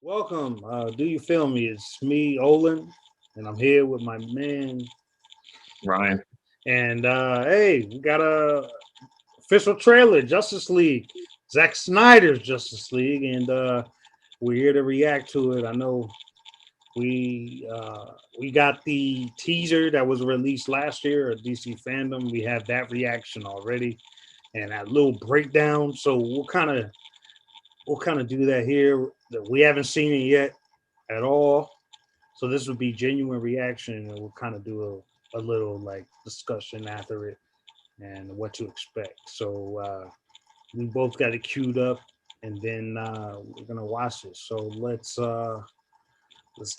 Welcome. Do you feel me? It's me, Olin, and I'm here with my man. Ryan. And hey, we got a official trailer, Justice League, Zack Snyder's Justice League, and we're here to react to it. I know we got the teaser that was released last year at DC Fandom. We have that reaction already, and that little breakdown. So we'll kind of do that here. We haven't seen it yet at all. So this would be genuine reaction, and we'll kind of do a little like discussion after it and what to expect. So we both got it queued up, and then we're gonna watch it. So let's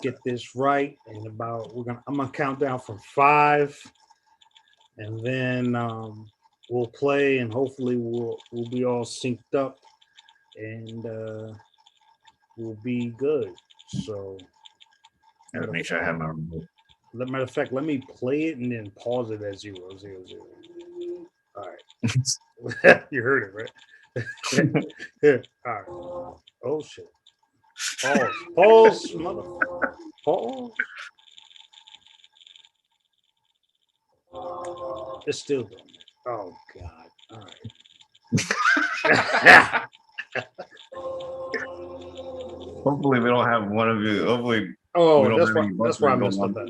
get this right. And about I'm gonna count down from five, and then we'll play, and hopefully we'll be all synced up, and we'll be good. So Gotta make sure I have my remote. matter of fact, let me play it and then pause it at 000. All right. You heard it, right? Yeah. All right. Oh shit. Pause. Pause, motherfucker. Pause. It's still going. Oh god. All right. Hopefully, we don't have one of you. Hopefully, we Oh, don't that's have why any that's why I buffering going messed up on. that.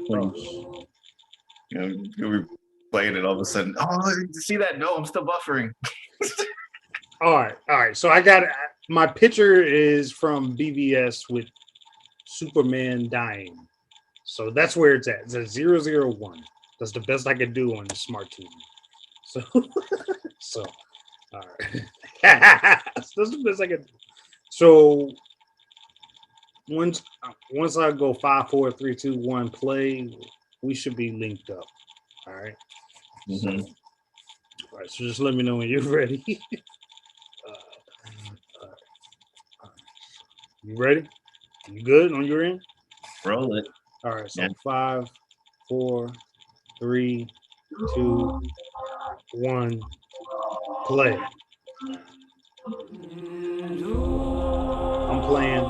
Oh. You'll be playing it all of a sudden. Oh, see that? No, I'm still buffering. All right. All right. So I got my picture is from BVS with Superman dying. So that's where it's at. It's at 001. That's the best I could do on the smart TV. So, so all right. That's the best I could do. So once I go 5, 4, 3, 2, 1, play, we should be linked up. All right. So Mhm. all right. So just let me know when you're ready. All right. You ready? You good on your end? Roll it. All right. So Yeah. 5, 4, 3, 2, 1, play. I'm playing.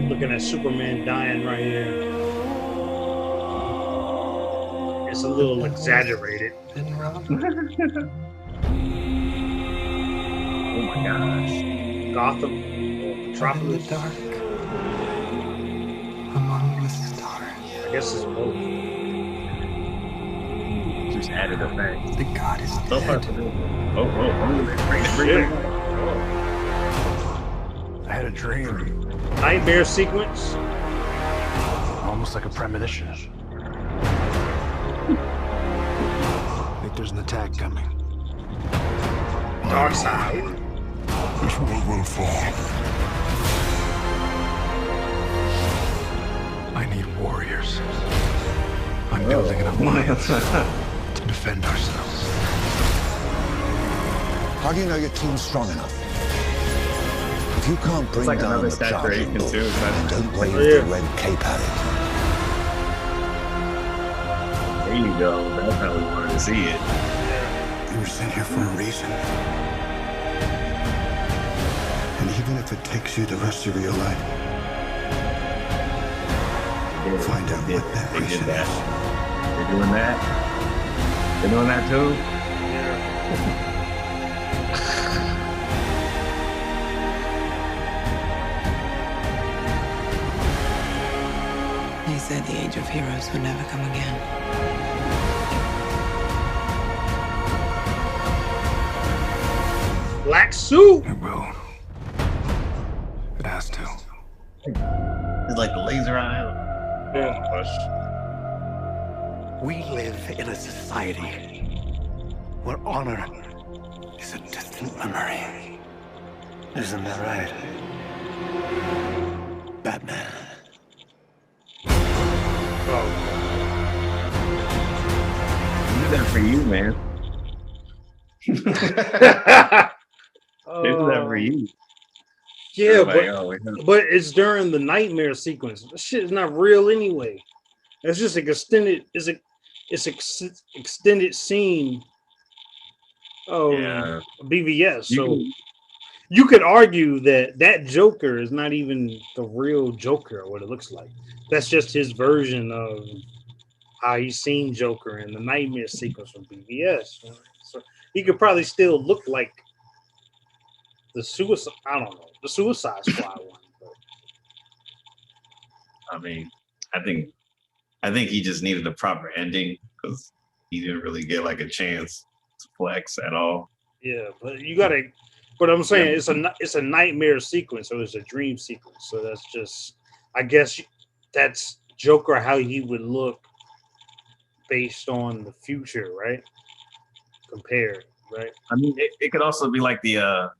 Looking at Superman dying right here. It's a little exaggerated. Oh my gosh. Gotham, But in the Metropolis. dark, among the stars, I guess it's both. Just added effect. the god is So far, dead. so good. Oh, bring it. Shit. I had a dream, Nightmare sequence. almost like a premonition. I think there's an attack coming. Dark side. This world will fall. I need warriors. I'm building an alliance to defend ourselves. How do you know your team's strong enough? If you can't bring like down another the charging saturation, bull, too, it's then not- don't wave Yeah. the red cape at it. There you go. That's how we wanted to see it. You were sent here for a reason. And even if it takes you the rest of your life, find out They what that did reason that. is. They're doing that. They're doing that too. They said the age of heroes would never come again. Black suit. It will. It has to. It's like the laser eye. We live in a society where honor is a distant memory. Isn't that right, Batman? Oh, I did that for you, man. They did that for you. Yeah, Like, but oh, we have- but it's during the nightmare sequence. This shit is not real anyway. It's just like extended. Extended scene. Oh, Yeah. BVS. You So can- you could argue that that Joker is not even the real Joker or what it looks like. That's just his version of how he's seen Joker in the nightmare sequence from BVS. So he could probably still look like the suicide. I don't know the Suicide Squad one. But I mean, I think he just needed a proper ending because he didn't really get like a chance to flex at all. yeah, but you gotta. But I'm saying Yeah. it's a nightmare sequence, so it's a dream sequence. So that's just, I guess that's Joker how he would look based on the future, right? Compared, right? I mean, it could also be like the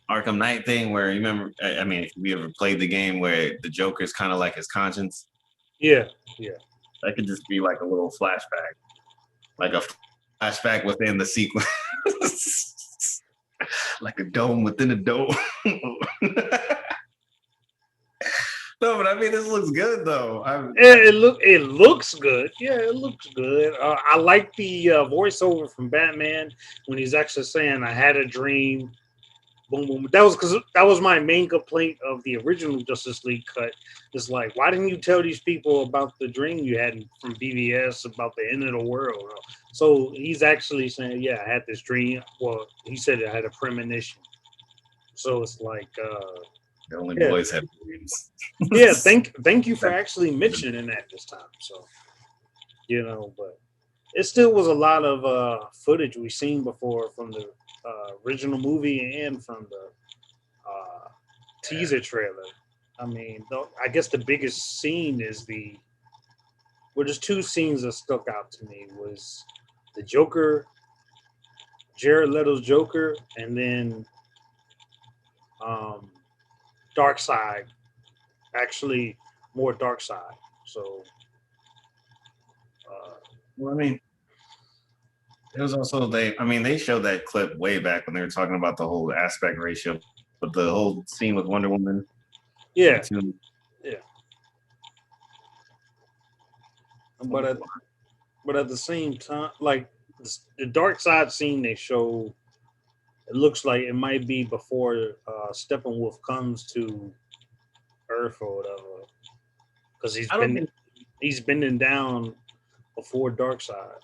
Arkham Knight thing where you remember. I mean, if we ever played the game where the Joker is kind of like his conscience, Yeah, yeah. that could just be like a little flashback, like a flashback within the sequence, like a dome within a dome. No, but I mean, this looks good though. It looks good. Yeah, it looks good. I like the voiceover from Batman when he's actually saying, "I had a dream." Boom, boom. That was because that was my main complaint of the original Justice League cut. It's like, why didn't you tell these people about the dream you had from BVS about the end of the world? So he's actually saying, "Yeah, I had this dream." Well, he said I had a premonition. So it's like, The only yeah. boys have dreams. Yeah, thank you for actually mentioning that this time. So but it still was a lot of footage we've seen before from the original movie and from the teaser trailer. I mean, I guess the biggest scene is there's two scenes that stuck out to me was the Joker, Jared Leto's Joker, and then Dark Side, actually more Dark Side. So Well, I mean, it was also they showed that clip way back when they were talking about the whole aspect ratio, but the whole scene with Wonder Woman. yeah, Too, yeah. But at the same time, like the Dark Side scene they show, it looks like it might be before Steppenwolf comes to Earth or whatever, because I don't think he's bending down before Dark Side.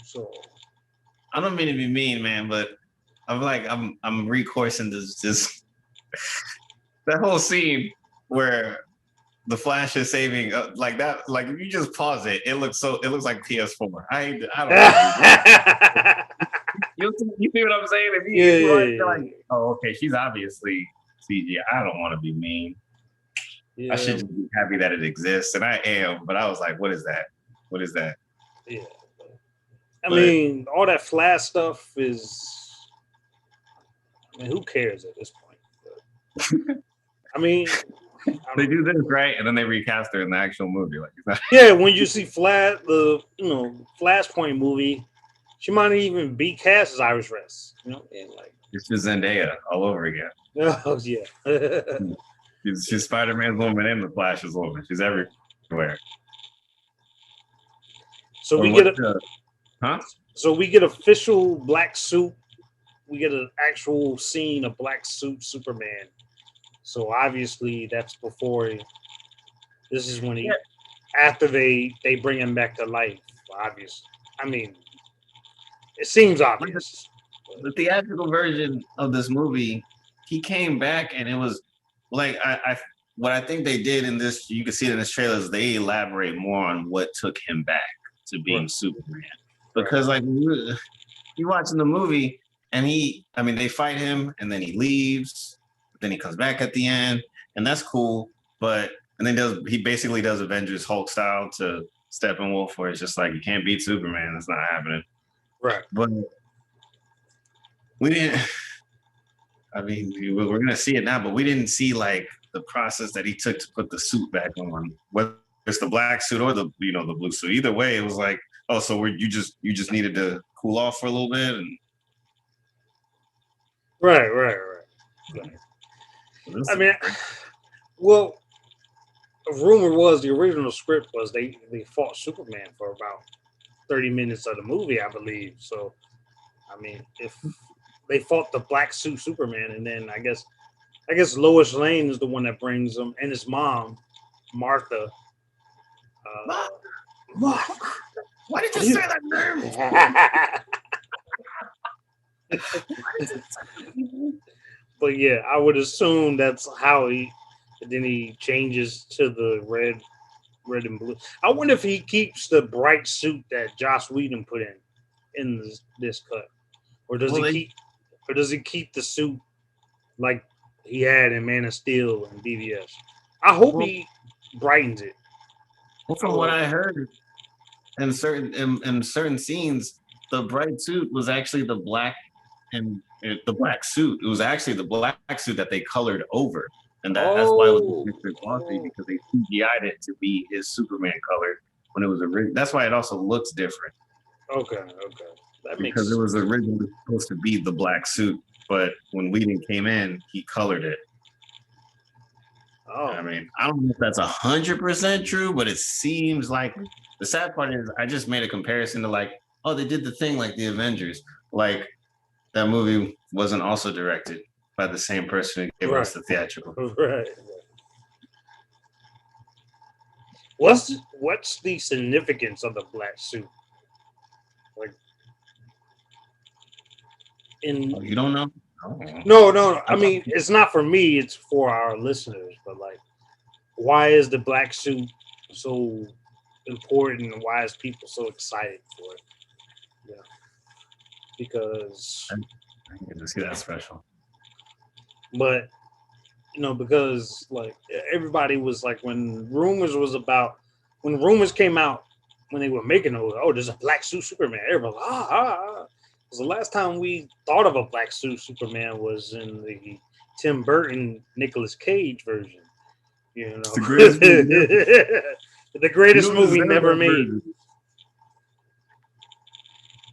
So I don't mean to be mean, man, but I'm recoursing this that whole scene where the Flash is saving like that. Like if you just pause it, it looks like PS4. I don't know. You see what I'm saying? If you watch it, like, oh, okay, she's obviously CG. I don't want to be mean. yeah, I should just be happy that it exists, and I am. But I was like, what is that? What is that? yeah. I mean, all that Flash stuff is. I mean, who cares at this point? But, I mean, They do this right, and then they recast her in the actual movie. Like, yeah, when you see Flashpoint movie, she might even be cast as Irish Rest. And like it's just Zendaya all over again. oh yeah. She's Spider-Man's woman and the Flash's woman. She's everywhere. So we get So we get official black suit. We get an actual scene of black suit Superman. So obviously that's before. This is when after they bring him back to life. Obviously, I mean, it seems obvious. The theatrical version of this movie, he came back and it was like what I think they did in this. You can see it in this trailer. Is they elaborate more on what took him back to being Superman. Because like you watching the movie and they fight him and then he leaves, then he comes back at the end and that's cool. But and then he basically does Avengers Hulk style to Steppenwolf where it's just like you can't beat Superman. That's not happening. Right. But we didn't. I mean, we're gonna see it now, but we didn't see like the process that he took to put the suit back on, whether it's the black suit or the blue suit. Either way, it was like, oh, so you just needed to cool off for a little bit, and right. I mean, well, a rumor was the original script was they fought Superman for about 30 minutes of the movie, I believe. So, I mean, if they fought the black suit Superman, and then I guess Lois Lane is the one that brings him, and his mom, Martha. Why did you say that name? But yeah, I would assume that's how he. Then he changes to the red and blue. I wonder if he keeps the bright suit that Joss Whedon put in this cut, or does he keep the suit like he had in Man of Steel and BVS? I hope he brightens it. Well, from what I heard, in certain scenes, the bright suit was actually the black the black suit. It was actually the black suit that they colored over, and that's why it was Mr. Glossy, because they CGI'd it to be his Superman color when it was original. That's why it also looks different. Okay, that makes because it was originally supposed to be the black suit, but when Whedon came in, he colored it. Oh. I mean, I don't know if that's 100% true, but it seems like the sad part is I just made a comparison to like, oh, they did the thing like the Avengers. Like that movie wasn't also directed by the same person who gave us the theatrical. Right. What's the significance of the black suit? Like, you don't know? No. I mean, it's not for me. It's for our listeners. But like, why is the black suit so important? And why is people so excited for it? Yeah, because I can see that special. But because like everybody was like when rumors came out when they were making those, oh, there's a black suit Superman. Everybody was like, Because the last time we thought of a black suit Superman was in the Tim Burton Nicolas Cage version. It's the greatest movie the greatest movie never made.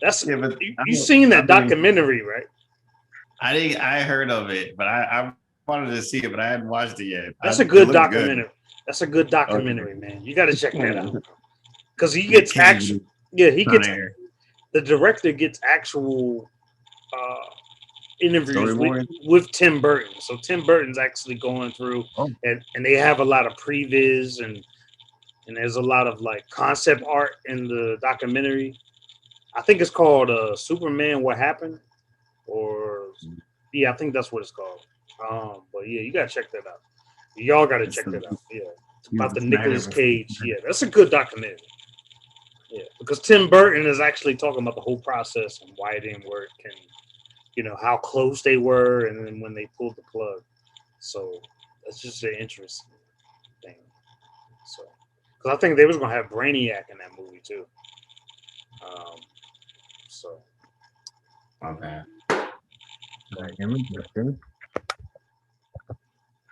That's you seen that documentary, right? I heard of it, but I wanted to see it, but I hadn't watched it yet. That's a good documentary. Good. That's a good documentary, man. You got to check that out. Because he gets actual. Yeah, he gets. The director gets actual interviews with Tim Burton. So Tim Burton's actually going through, and they have a lot of previs and there's a lot of like concept art in the documentary. I think it's called Superman What Happened, I think that's what it's called. But yeah, you gotta check that out. Y'all gotta check that out. Yeah, it's about the Nicolas Cage. Yeah, that's a good documentary. Yeah, because Tim Burton is actually talking about the whole process and why it didn't work and how close they were and then when they pulled the plug. So that's just an interesting thing. So because I think they was gonna have Brainiac in that movie too. So okay.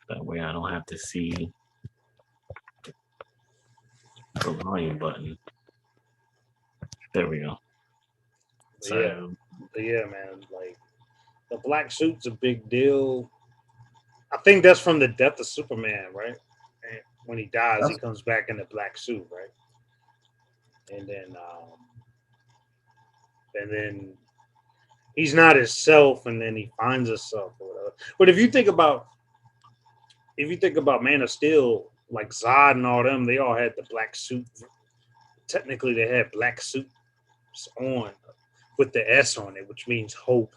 That way I don't have to see the volume button. There we go. So, yeah, man. Like the black suit's a big deal. I think that's from the death of Superman, right? And when he dies, he comes back in the black suit, right? And then he's not himself, and then he finds himself or whatever. But if you think about Man of Steel, like Zod and all them, they all had the black suit. Technically, they had black suits on with the S on it, which means hope.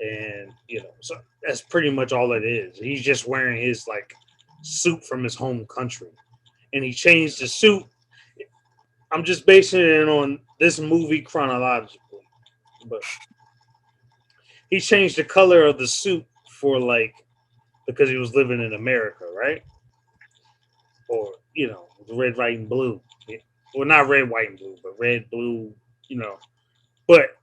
And so that's pretty much all it is. He's just wearing his like suit from his home country, and he changed the suit. I'm just basing it on this movie chronologically, but he changed the color of the suit for because he was living in America, right? Or red, white, and blue. Well, not red, white, and blue, but red, blue. But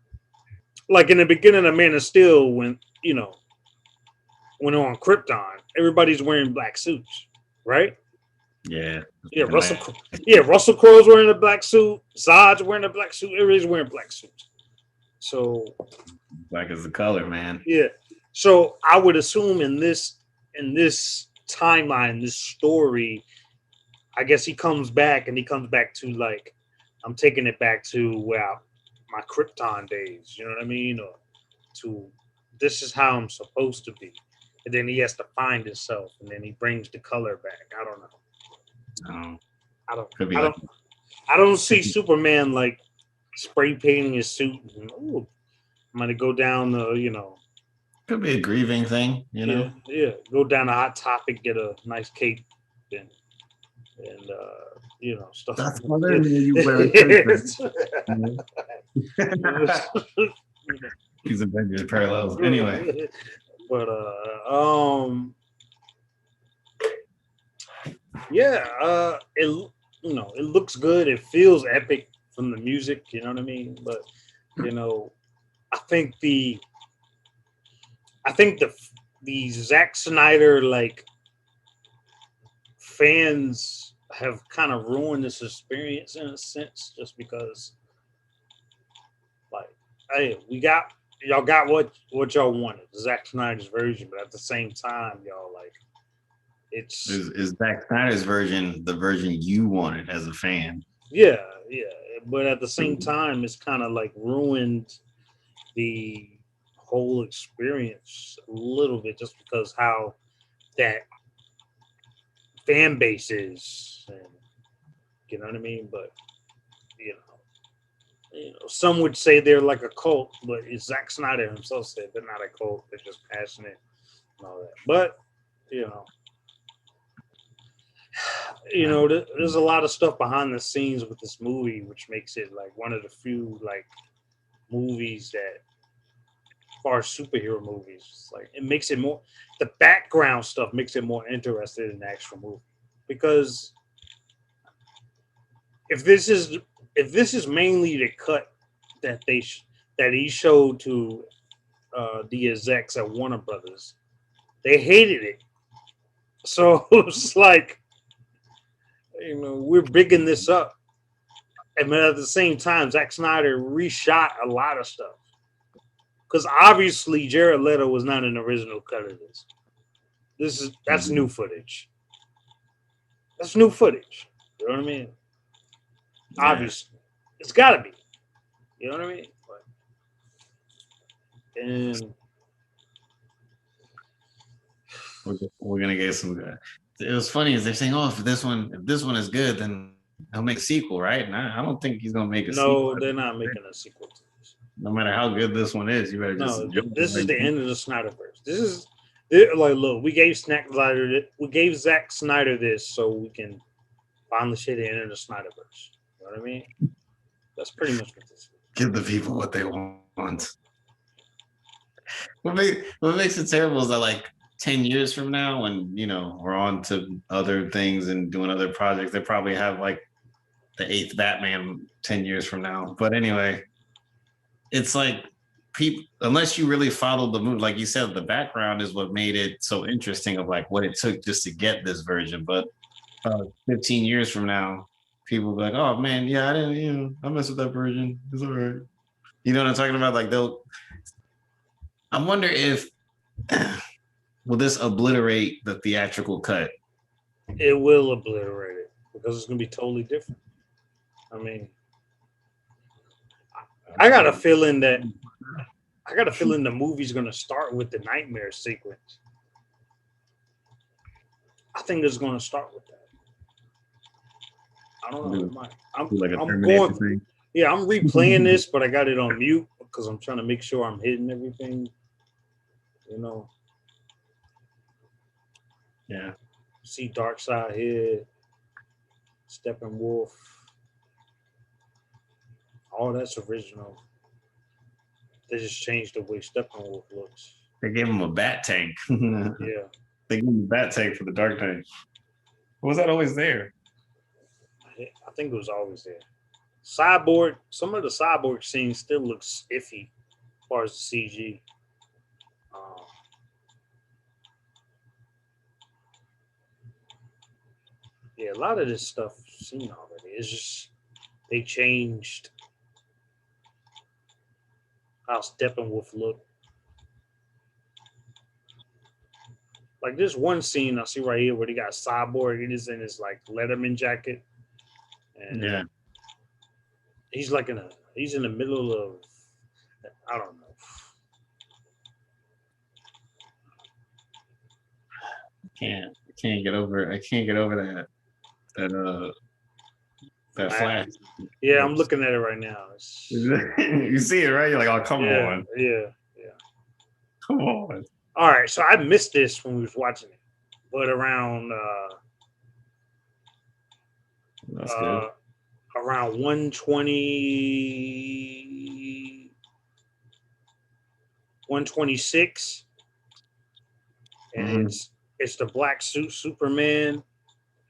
like in the beginning of Man of Steel, when on Krypton, everybody's wearing black suits, right? Yeah. Russell Crowe's wearing a black suit. Zod's wearing a black suit. Everybody's wearing black suits. So black is the color, man. Yeah. So I would assume in this timeline, this story, I guess he comes back to like, I'm taking it back to my Krypton days, you know what I mean? Or to this is how I'm supposed to be, and then he has to find himself, and then he brings the color back. I don't know. Um, I don't. could be I like don't. I don't see Superman like spray painting his suit. And, ooh, I'm gonna go down the could be a grieving thing, you know. go down a Hot Topic, get a nice cape, and stuff. That's what I mean. You wear a cape. You know? He's Avengers parallels. Anyway, but yeah, it looks good. It feels epic from the music. You know what I mean? But you know, I think the the Zack Snyder like fans have kind of ruined this experience in a sense, just because like, hey, y'all got what y'all wanted, Zack Snyder's version, but at the same time, y'all like it's is Zack Snyder's version the version you wanted as a fan? yeah, but at the same time, it's kind of like ruined the whole experience a little bit, just because how that fan base is, and you know what I mean. But you some would say they're like a cult, but it's Zack Snyder himself said they're not a cult; they're just passionate and all that. But you know, there's a lot of stuff behind the scenes with this movie, which makes it like one of the few like movies that, as far as superhero movies, like it makes it more. The background stuff makes it more interesting than the actual movie, because if this is mainly the cut that that he showed to the execs at Warner Brothers, they hated it. So it's like, we're bigging this up, and at the same time, Zack Snyder reshot a lot of stuff, because obviously Jared Leto was not an original cut of this. That's new footage. That's new footage. You know what I mean? Yeah. Obviously, it's got to be. You know what I mean? And we're gonna get some good. It was funny as they're saying, "Oh, if this one is good, then he'll make a sequel, right?" And I don't think he's gonna make a sequel. No, they're not making a sequel to this. No matter how good this one is, you better just. No, this is the end of the Snyderverse. This is like, look, we gave Zack Snyder this so we can finally say the end of the Snyderverse. You know what I mean? That's pretty much what this is. Give the people what they want. What makes it terrible is that like 10 years from now, when we're on to other things and doing other projects, they probably have like the 8th Batman 10 years from now. But anyway, it's like people, unless you really followed the movie, like you said, the background is what made it so interesting, of like what it took just to get this version. But 15 years from now, people will be like, "Oh man, yeah, I didn't, I messed with that version. It's all right." You know what I'm talking about? Like I wonder if will this obliterate the theatrical cut? It will obliterate it, because it's going to be totally different. I mean, I got a feeling the movie's going to start with the nightmare sequence. I think it's going to start with that. I don't know. I'm going. Yeah, I'm replaying this, but I got it on mute because I'm trying to make sure I'm hitting everything. Yeah. See Darkseid here, Steppenwolf. All that's original. They just changed the way Steppenwolf looks. They gave him a bat tank. Yeah. They gave him a bat tank for the Dark Knight. Was that always there? I think it was always there. Cyborg, some of the Cyborg scenes still looks iffy as far as the CG. Yeah, a lot of this stuff I've seen already. It's just they changed how Steppenwolf looked. Like this one scene I see right here where they got Cyborg. It is in his like Letterman jacket, and yeah, he's in the middle of, I don't know. can't get over. I can't get over that flash. Yeah, I'm looking at it right now. You see it, right? You're like, oh, come on, yeah. come on. All right, so I missed this when we was watching it, but around That's good. around 120, 126, and Mhm. it's the black suit Superman,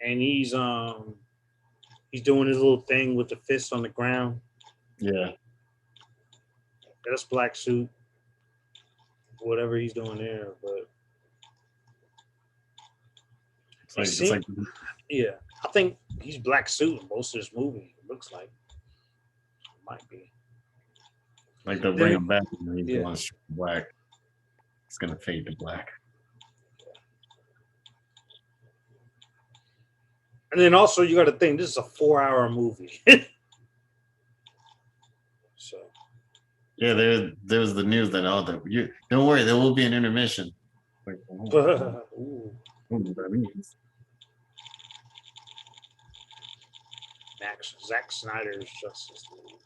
and he's doing his little thing with the fist on the ground. Yeah. That's black suit, whatever he's doing there, but It's like yeah, I think he's black suit in most of this movie. It looks like might be. they'll bring him back and he's Yeah. going straight black. It's gonna fade to black. And then also you got to think this is a 4-hour movie. So Yeah, there was the news that don't worry, there will be an intermission. Like, ooh, that means. Zack Snyder's Justice League.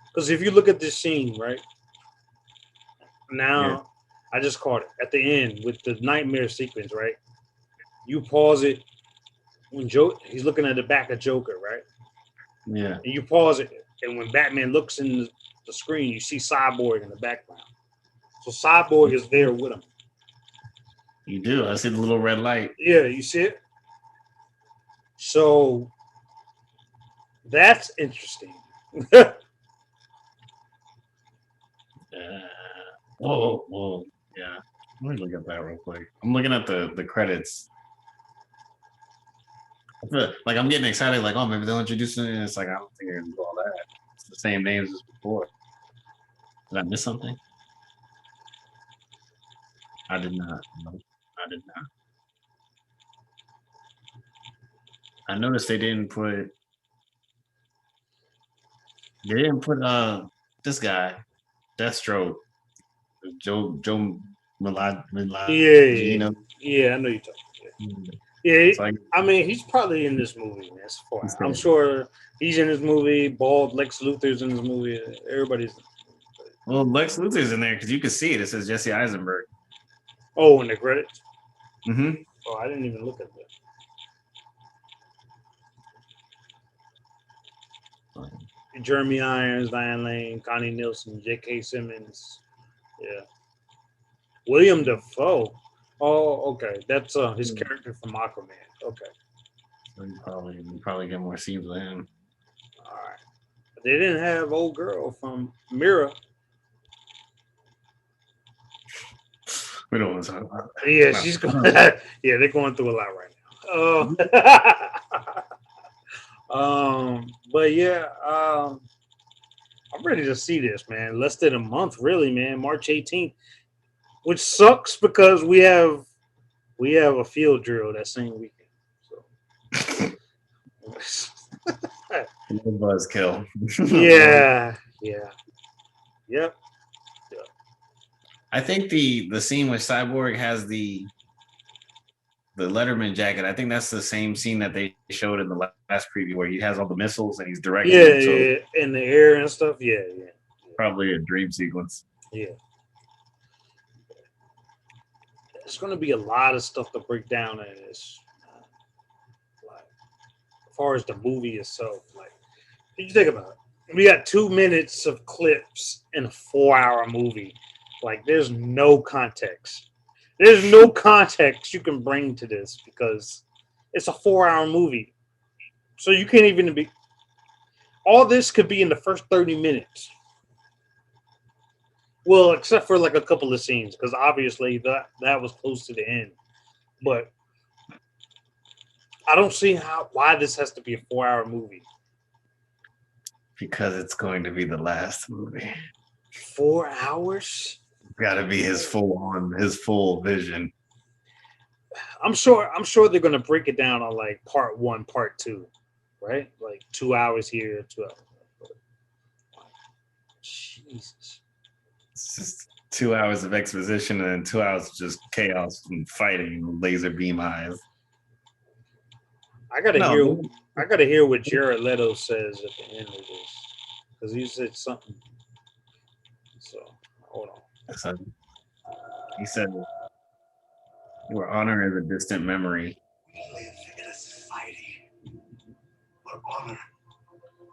Because if you look at this scene, right now, Yeah. I just caught it at the end with the nightmare sequence, right? You pause it when he's looking at the back of Joker, right? Yeah. And you pause it, and when Batman looks in the screen, you see Cyborg in the background. So Cyborg is there with him. You do. I see the little red light. Yeah, you see it? So that's interesting. Whoa. Yeah. Let me look at that real quick. I'm looking at the credits. I feel like I'm getting excited, like, oh, maybe they'll introduce it. It's like, I don't think they're gonna do all that. It's the same names as before. Did I miss something? I did not. No, I did not. I noticed they didn't put this guy, Deathstroke, Joe Milad, Yeah, I know you're talking. Yeah, So I mean, he's probably in this movie, man. He's I'm there. sure he's in this movie. Bald Lex Luthor's in this movie. Everybody's. Well, Lex Luthor's in there because you can see it. It says Jesse Eisenberg. Oh, in the credits. Mm-hmm. Oh, I didn't even look at that. Jeremy Irons, Diane Lane, Connie Nielsen, J.K. Simmons. Yeah. William Dafoe. Oh, okay. That's his character from Aquaman. Okay. So you probably get more scenes with him. All right. But they didn't have old girl from Mira. We don't want to talk about that. Yeah, she's going. Yeah, they're going through a lot right now. But yeah, I'm ready to see this, man. Less than a month, really, man. March 18th, which sucks because we have a field drill that same weekend. So Buzzkill. yeah. Yep. I think the scene with Cyborg has the Letterman jacket. I think that's the same scene that they showed in the last preview where he has all the missiles and he's directing them. Yeah, in the air and stuff. Yeah. Probably a dream sequence. Yeah. There's going to be a lot of stuff to break down in this. Like, as far as the movie itself, like, you think about it. We got 2 minutes of clips in a 4-hour movie. Like, there's no context. There's no context you can bring to this because it's a 4-hour movie. So you can't even be. All this could be in the first 30 minutes. Well, except for like a couple of scenes, because obviously that was close to the end. But I don't see why this has to be a 4-hour movie. Because it's going to be the last movie. 4 hours? Got to be his full vision. I'm sure they're gonna break it down on like part 1, part 2, right? Like 2 hours here, 2 hours. Jesus. It's just 2 hours of exposition and then 2 hours of just chaos and fighting with laser beam eyes. I gotta No, hear. I gotta hear what Jared Leto says at the end of this because he said something. So hold on. so he said, "Your honor is a distant memory." We live in a society where honor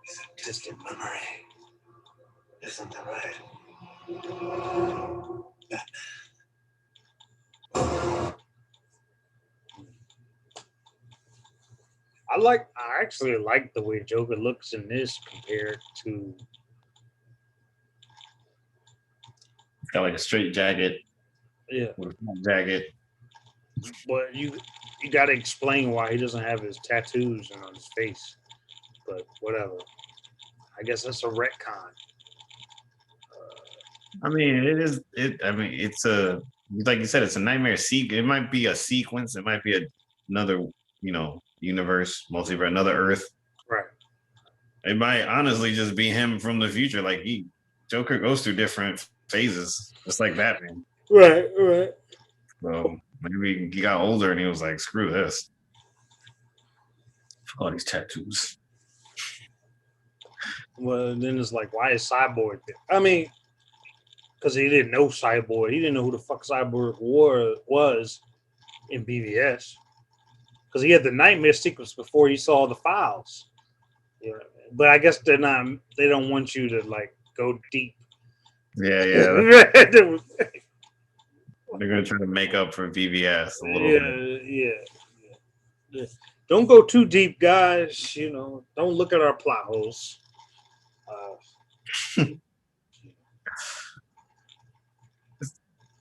is a distant memory. Isn't that right? I actually like the way Joker looks in this compared to. It's got like a straight jacket Yeah, with a front jacket. but you got to explain why he doesn't have his tattoos on his face. But whatever. I guess that's a retcon. I mean, it is. I mean, it's a like you said, it's a nightmare sequence. It might be a sequence. It might be another, universe, multiverse, another Earth. Right. It might honestly just be him from the future. Like Joker goes through different phases, just like Batman. Right. Right. So maybe he got older and he was like, "Screw this, all these tattoos." Well, then it's like, why is Cyborg there? I mean, because he didn't know Cyborg. He didn't know who the fuck Cyborg was in BVS. Because he had the nightmare sequence before he saw the files. Yeah, but I guess they're not. They don't want you to like go deep. Yeah. yeah, They're gonna try to make up for BVS a little bit. yeah. Don't go too deep, guys. Don't look at our plot holes.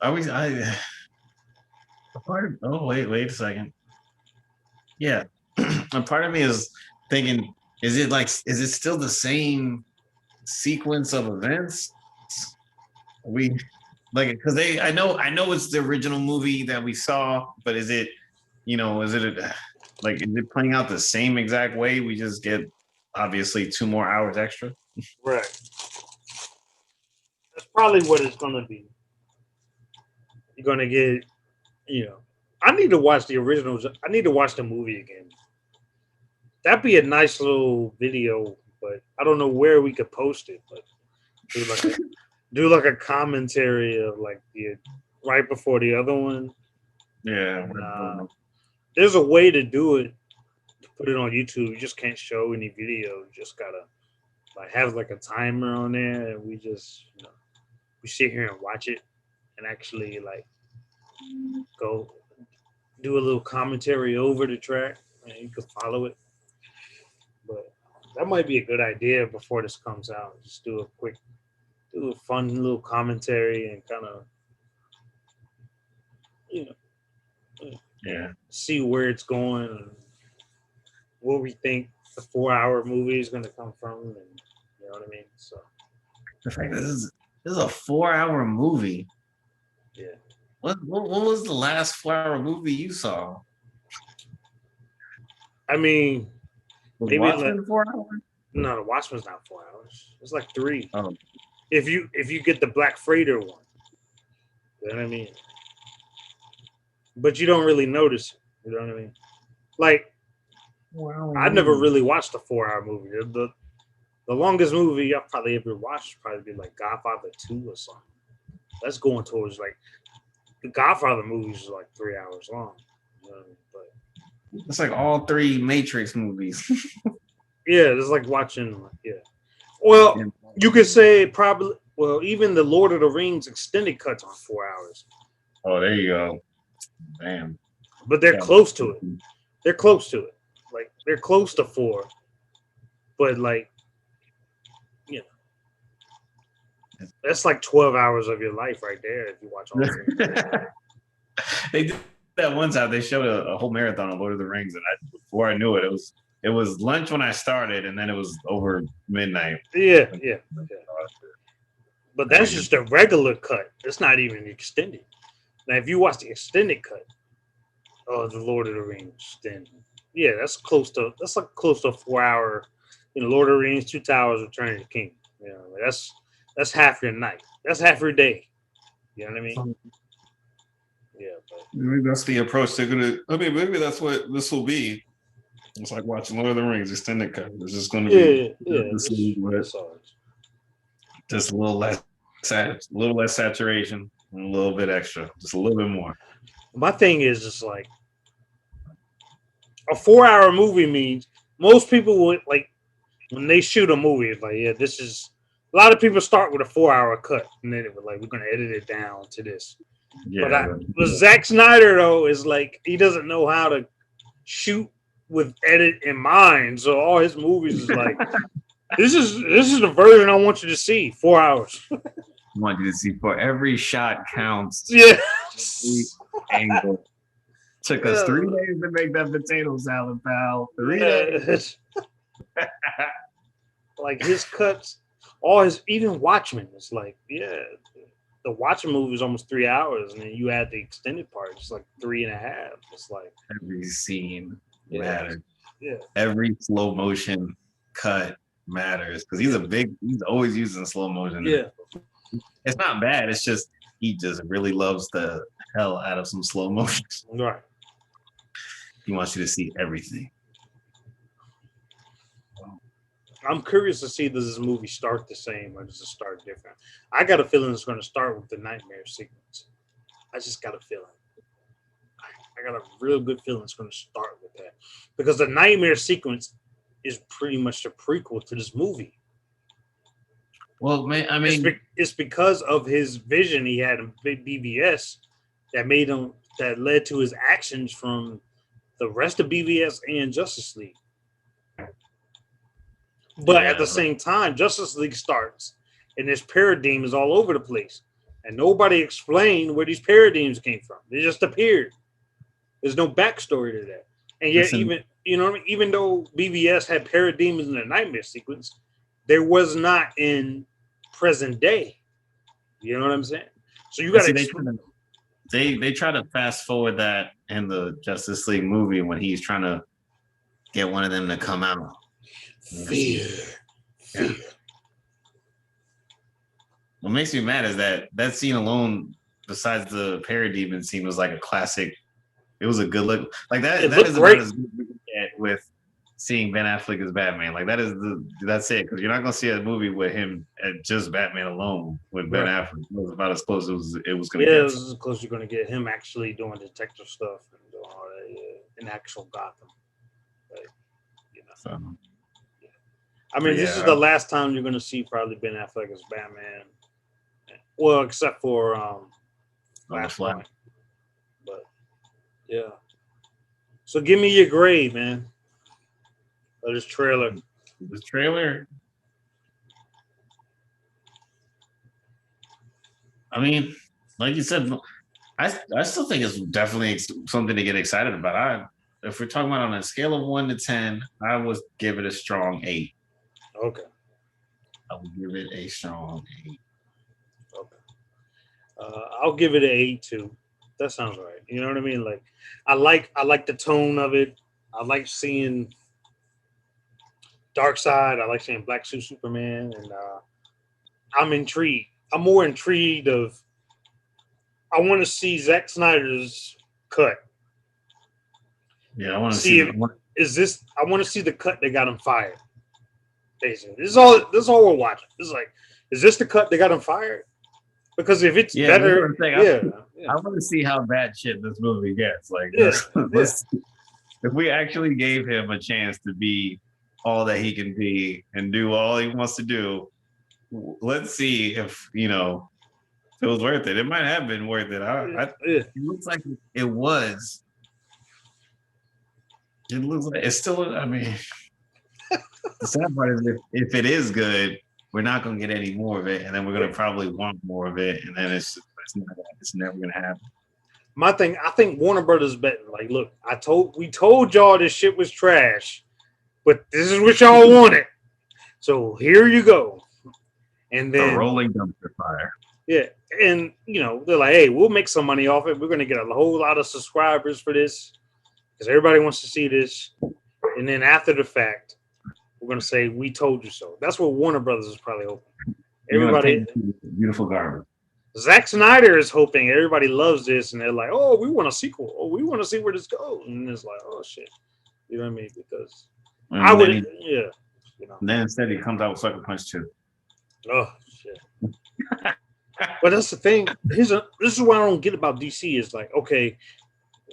Wait a second. Yeah. A part of me is thinking, is it still the same sequence of events? We like because I know it's the original movie that we saw, but is it is it playing out the same exact way? We just get obviously 2 more hours extra. Right. That's probably what it's gonna be. You're gonna get, I need to watch the originals. I need to watch the movie again. That'd be a nice little video, but I don't know where we could post it. But do like a commentary of like the right before the other one. Yeah. There's a way to do it. To put it on YouTube, you just can't show any video. You just gotta like have like a timer on there, and we just we sit here and watch it, and actually like go do a little commentary over the track, and you can follow it. But that might be a good idea before this comes out. Just do a fun little commentary and kind of, see where it's going and what we think the 4-hour movie is going to come from, and you know what I mean. So the fact that this is a 4-hour movie. Yeah. What was the last 4-hour movie you saw? I mean, Was maybe Watchmen 4 hours? No, the Watchmen's not 4 hours. It's like 3. Oh. If you get the Black Freighter one, you know what I mean. But you don't really notice it. You know what I mean? Like, I never really watched a 4-hour movie. The longest movie I've probably ever watched would probably be like Godfather 2 or something. That's going towards like the Godfather movies are like 3 hours long. You know what I mean? But it's like all 3 Matrix movies. yeah, it's like watching. Yeah. Well, you could say probably. Well, even the Lord of the Rings extended cuts on 4 hours. Oh, there you go. Damn. But they're close to it. They're close to it. Like they're close to 4. But like, that's like 12 hours of your life right there if you watch all of it. They did that one time. They showed a whole marathon of Lord of the Rings, and before I knew it, it was lunch when I started, and then it was over midnight. Yeah. But that's just a regular cut. It's not even extended. Now, if you watch the extended cut of the Lord of the Rings, then that's like close to a 4-hour. Lord of the Rings, Two Towers, Return of the King. That's That's half your night. That's half your day. You know what I mean? Yeah. But Maybe that's the approach they're gonna. I mean, maybe that's what this will be. It's like watching Lord of the Rings extended cut. It's just going to be just a little less, a little less saturation, and a little bit extra, just a little bit more. My thing is just like a 4-hour movie means most people would like when they shoot a movie. It's like, yeah, this is. A lot of people start with a 4-hour cut, and then it was like, we're going to edit it down to this. Yeah, but Zack Snyder though is like he doesn't know how to shoot with edit in mind. So all his movies is like, this is the version I want you to see. 4 hours. I want you to see for every shot counts. Yeah. Angle. Took us 3 days to make that potato salad, pal. 3 days. Like his cuts, all his even Watchmen. It's like, yeah. The Watchmen movie is almost 3 hours, and then you add the extended part, it's like 3.5. It's like every scene matters. Yeah. Every slow motion cut matters because he's always using slow motion. Yeah. It's not bad. It's just he just really loves the hell out of some slow motion. Right. He wants you to see everything. I'm curious to see, does this movie start the same or does it start different? I got a feeling it's going to start with the nightmare sequence. I just got a feeling. I got a real good feeling it's going to start with that. Because the nightmare sequence is pretty much the prequel to this movie. Well, man, I mean... It's because of his vision he had in BVS that led to his actions from the rest of BVS and Justice League. But at the same time, Justice League starts, and this paradigm is all over the place, and nobody explained where these paradigms came from. They just appeared. There's no backstory to that, and yet even though BVS had paradigms in the nightmare sequence, there was not in present day. You know what I'm saying? So you got to. They try to fast forward that in the Justice League movie when he's trying to get one of them to come out. Fear. What makes me mad is that scene alone, besides the parademon scene, was like a classic. It was a good look. Like that. That is about as good as we can get with seeing Ben Affleck as Batman. Like that's it. Because you're not gonna see a movie with him at just Batman alone with Ben Affleck. It was about as close as it was gonna get. Yeah, it was as close as you're gonna get him actually doing detective stuff and doing all that in actual Gotham. Like, So. I mean, this is the last time you're going to see probably Ben Affleck as Batman. Well, except for Flashpoint. But, yeah. So give me your grade, man. Of this trailer. This trailer? I mean, like you said, I still think it's definitely something to get excited about. If we're talking about on a scale of 1 to 10, I would give it a strong 8. Okay. I would give it a strong 8. Okay. I'll give it an 8 too. That sounds right. You know what I mean? Like, I like the tone of it. I like seeing Darkseid. I like seeing Black Suit Superman, and I'm intrigued. I'm more intrigued of. I want to see Zack Snyder's cut. Yeah, I want to see. I want to see the cut that got him fired. Basically, this is all we're watching. This is like, is this the cut that got him fired? Because if it's better, I want to see how bad shit this movie gets. Like, if we actually gave him a chance to be all that he can be and do all he wants to do, let's see if it was worth it. It might have been worth it. It looks like it was. It looks like it's still. I mean. The sad part is if it is good, we're not going to get any more of it, and then we're going to probably want more of it, and then it's never going to happen. My thing, I think Warner Brothers betting. Like, look, we told y'all this shit was trash, but this is what y'all wanted, so here you go. And then a rolling dumpster fire. Yeah, and they're like, hey, we'll make some money off it. We're going to get a whole lot of subscribers for this because everybody wants to see this, and then after the fact. We're going to say, we told you so. That's what Warner Brothers is probably hoping. Everybody, beautiful garbage. Zack Snyder is hoping everybody loves this, and they're like, "Oh, we want a sequel. Oh, we want to see where this goes." And it's like, "Oh shit," you know what I mean? Because I And would, then, yeah, you know. then instead he comes out with Sucker Punch 2. Oh shit. But that's the thing. This is what I don't get about DC. Is like, okay,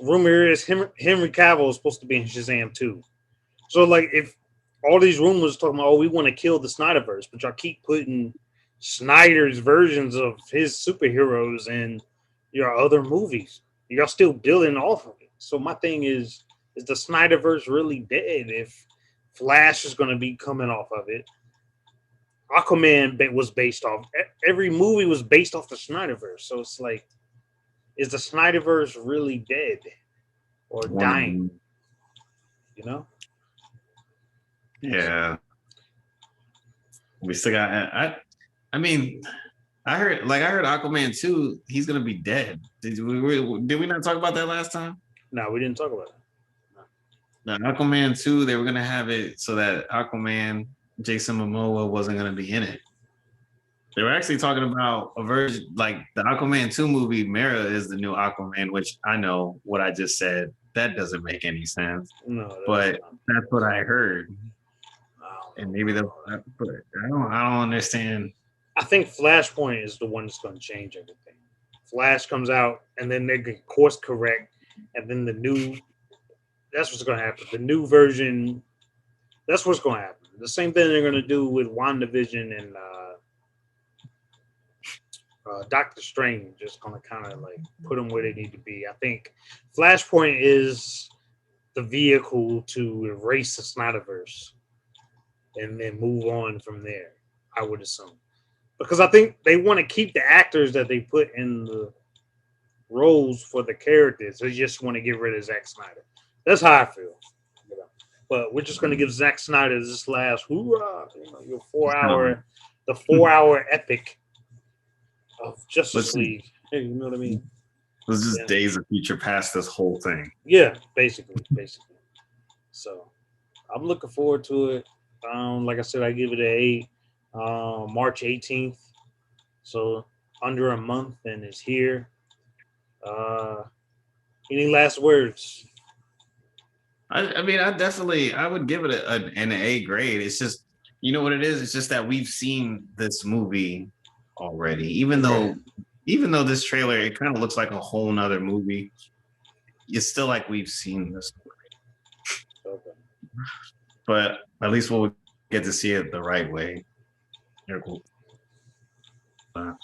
rumor is Henry Cavill is supposed to be in Shazam 2. So like, if all these rumors talking about, oh, we want to kill the Snyderverse, but y'all keep putting Snyder's versions of his superheroes in your other movies, y'all still building off of it. So my thing is the Snyderverse really dead if Flash is going to be coming off of it? Aquaman was based off. Every movie was based off the Snyderverse. So it's like, is the Snyderverse really dead or dying? You know? Yeah. We still got. I mean, I heard Aquaman 2. He's gonna be dead. Did we not talk about that last time? No, we didn't talk about it. No, Aquaman 2. They were gonna have it so that Aquaman, Jason Momoa, wasn't gonna be in it. They were actually talking about a version like the Aquaman 2 movie. Mera is the new Aquaman, which I know what I just said. That doesn't make any sense. No, but that's what I heard. And maybe but I don't understand. I think Flashpoint is the one that's going to change everything. Flash comes out, and then they can course correct, and then that's what's going to happen. The new version, that's what's going to happen. The same thing they're going to do with WandaVision and Doctor Strange, just going to kind of like put them where they need to be. I think Flashpoint is the vehicle to erase the Snyderverse and then move on from there, I would assume. Because I think they want to keep the actors that they put in the roles for the characters. They just want to get rid of Zack Snyder. That's how I feel. You know? But we're just going to give Zack Snyder this last hoorah, your 4-hour epic of Justice League. Hey, you know what I mean? This is Days of Future Past this whole thing. Yeah, basically. So I'm looking forward to it. Like I said, I give it an 8. March 18th. So under a month and it's here. Any last words? I mean, I would give it an A grade. It's just, you know what it is? It's just that we've seen this movie already. Even though this trailer, it kind of looks like a whole nother movie. It's still like we've seen this movie. Okay. But at least we'll get to see it the right way. Cool. All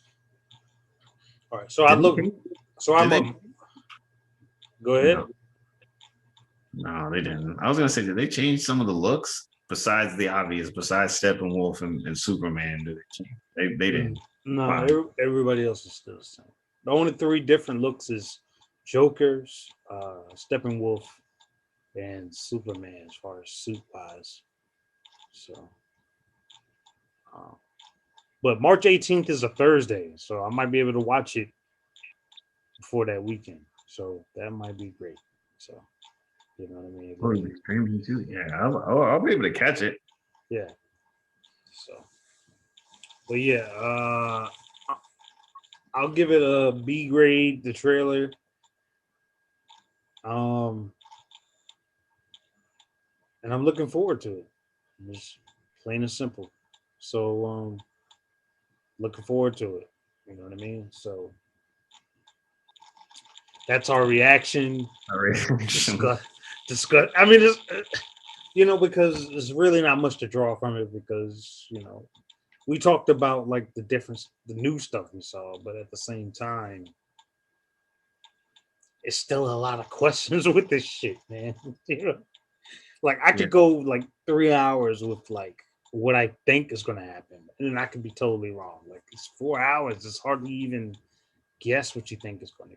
right. So go ahead. No, they didn't. I was gonna say, did they change some of the looks besides the obvious, besides Steppenwolf and Superman? Did they change? They didn't. No, wow. Everybody else is still the same. The only 3 different looks is Joker's, Steppenwolf, and Superman as far as suit wise. So, but March 18th is a Thursday, so I might be able to watch it before that weekend. So that might be great. So, you know what I mean? Streaming too. Yeah, I'll be able to catch it. Yeah. So, but yeah, I'll give it a B grade. The trailer. And I'm looking forward to it. Just plain and simple. So, looking forward to it. You know what I mean? So that's our reaction. Discuss. I mean, it's, because there's really not much to draw from it because, we talked about like the difference, the new stuff we saw, but at the same time, it's still a lot of questions with this shit, man. Like I could go like 3 hours with like what I think is going to happen, and then I could be totally wrong. Like it's 4 hours; it's hard to even guess what you think is going to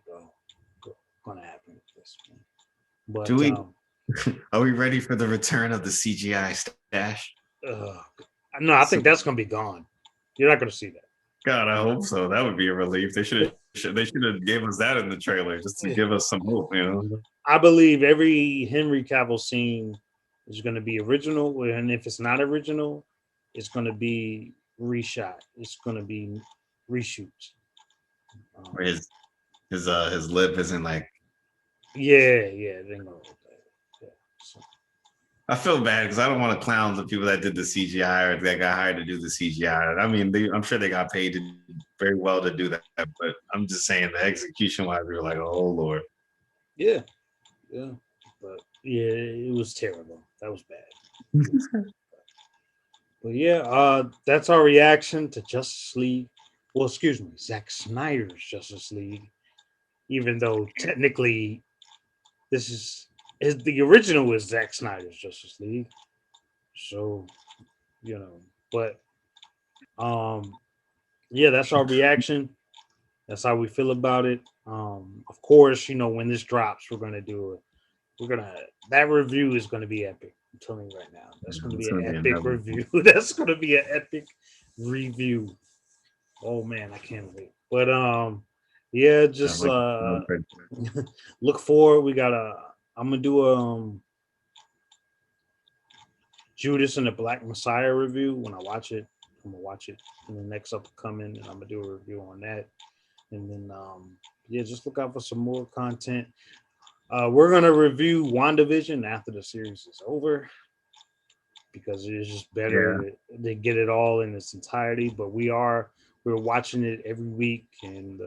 happen with this. But are we ready for the return of the CGI stash? No, I think that's going to be gone. You're not going to see that. God, I hope so. That would be a relief. They should have gave us that in the trailer just to give us some hope. I believe every Henry Cavill scene is going to be original, and if it's not original, it's going to be reshot. It's gonna be reshoots. Where his lip isn't like. Yeah, they gonna look like that. Yeah. So, I feel bad because I don't want to clown the people that did the CGI or that got hired to do the CGI. I mean, I'm sure they got paid very well to do that, but I'm just saying the execution wise, we were like, oh Lord. yeah, but yeah, it was terrible. That was bad. But yeah, that's our reaction to Justice League. Well, excuse me, Zack Snyder's Justice League. Even though technically this is the original was Zack Snyder's Justice League. So, but um yeah, that's our reaction. That's how we feel about it. Of course, when this drops, we're gonna do it. That review is gonna be epic. I'm telling you right now. That's gonna be It's an gonna be epic another. review. That's gonna be an epic review. Oh man, I can't wait. But yeah, just look forward. I'm gonna do a Judas and the Black Messiah review when I watch it. I'm gonna watch it in the next upcoming, and I'm gonna do a review on that. And then yeah, just look out for some more content. We're gonna review WandaVision after the series is over because it's just better to get it all in its entirety. But we're watching it every week and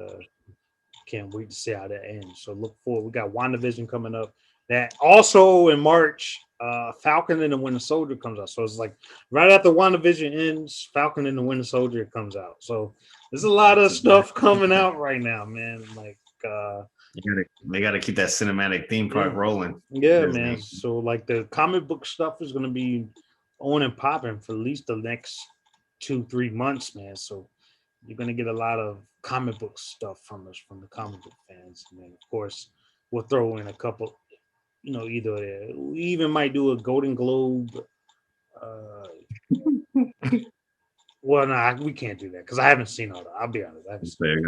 can't wait to see how that ends. So look forward. We got WandaVision coming up. That also in March, Falcon and the Winter Soldier comes out. So it's like right after WandaVision ends, Falcon and the Winter Soldier comes out. So there's a lot of stuff coming out right now, man. Like they gotta keep that cinematic theme park rolling. Yeah, man. So like the comic book stuff is gonna be on and popping for at least the next 2-3 months, man. So you're gonna get a lot of comic book stuff from us, from the comic book fans. And then of course we'll throw in a couple, either we even might do a Golden Globe. Well, nah, we can't do that because I haven't seen all that. I'll be honest, I haven't seen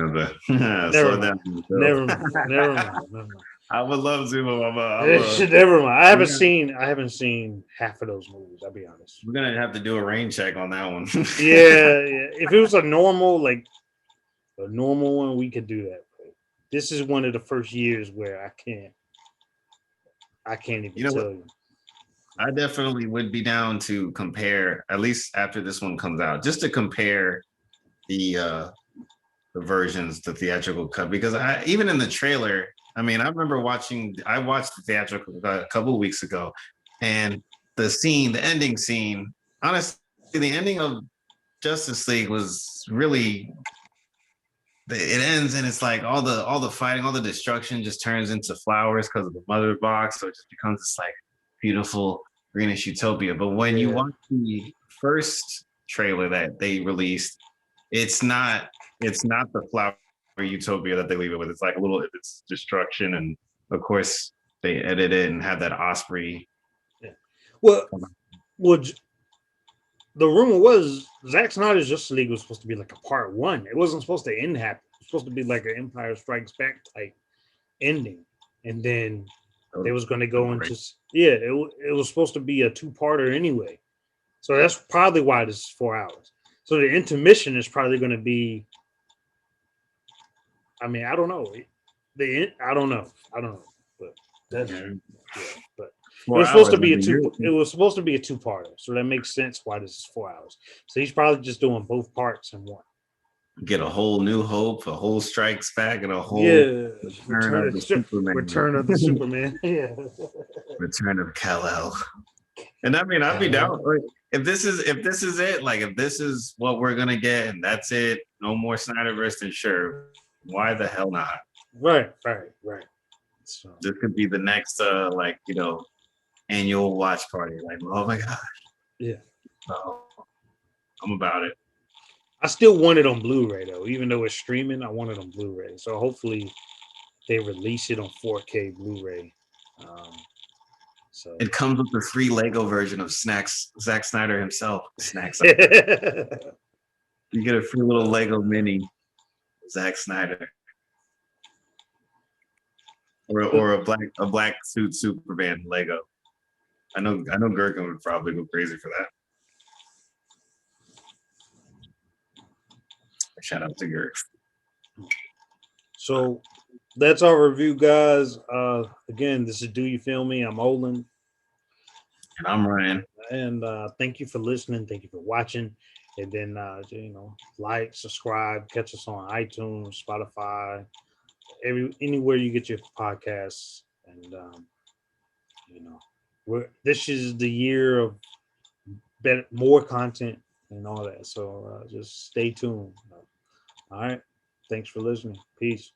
Slow down. never mind. I would love to. Never mind. I haven't seen half of those movies. I'll be honest. We're gonna have to do a rain check on that one. yeah. If it was a normal one, we could do that. But this is one of the first years where I can't even tell you. I definitely would be down to compare, at least after this one comes out, just to compare the versions, the theatrical cut, because even in the trailer, I remember I watched the theatrical a couple of weeks ago, and the ending scene, honestly, the ending of Justice League was really, it ends and it's like all the fighting, all the destruction just turns into flowers because of the mother box, so it just becomes this like beautiful greenish utopia. But when you watch the first trailer that they released, it's not the flower utopia that they leave it with. It's like it's destruction, and of course they edit it and have that Osprey. Yeah. Well, the rumor was Zack Snyder's Justice League was supposed to be like a part one. It wasn't supposed to end happy. It was supposed to be like an Empire Strikes Back type ending, and then they was going to go into it was supposed to be a 2-parter anyway. So that's probably why this is 4 hours. So the intermission is probably going to be. I don't know. I don't know. But that's but. It was supposed to be a 2-parter, so that makes sense why this is 4 hours. So he's probably just doing both parts in one. Get a whole New Hope, a whole Strikes Back, and a whole Return of the Superman. Yeah. Return of Kal-El. And I'd be down. Like, if this is it, like if this is what we're gonna get, and that's it, no more Snyderverse, then sure. Why the hell not? Right. So this could be the next annual watch party. Like, oh my gosh. Yeah. So I'm about it. I still want it on Blu-ray though, even though it's streaming. I want it on Blu-ray. So hopefully they release it on 4K Blu-ray. So it comes with the free Lego version of Zack Snyder himself. You get a free little Lego mini Zack Snyder, or a black suit Superman Lego. I know Gherkin would probably go crazy for that. Shout out to Gert. So that's our review, guys. Again, this is Do You Feel Me? I'm Olin. And I'm Ryan. And thank you for listening. Thank you for watching. And then, like, subscribe, catch us on iTunes, Spotify, anywhere you get your podcasts. And, this is the year of more content and all that. So just stay tuned. All right. Thanks for listening. Peace.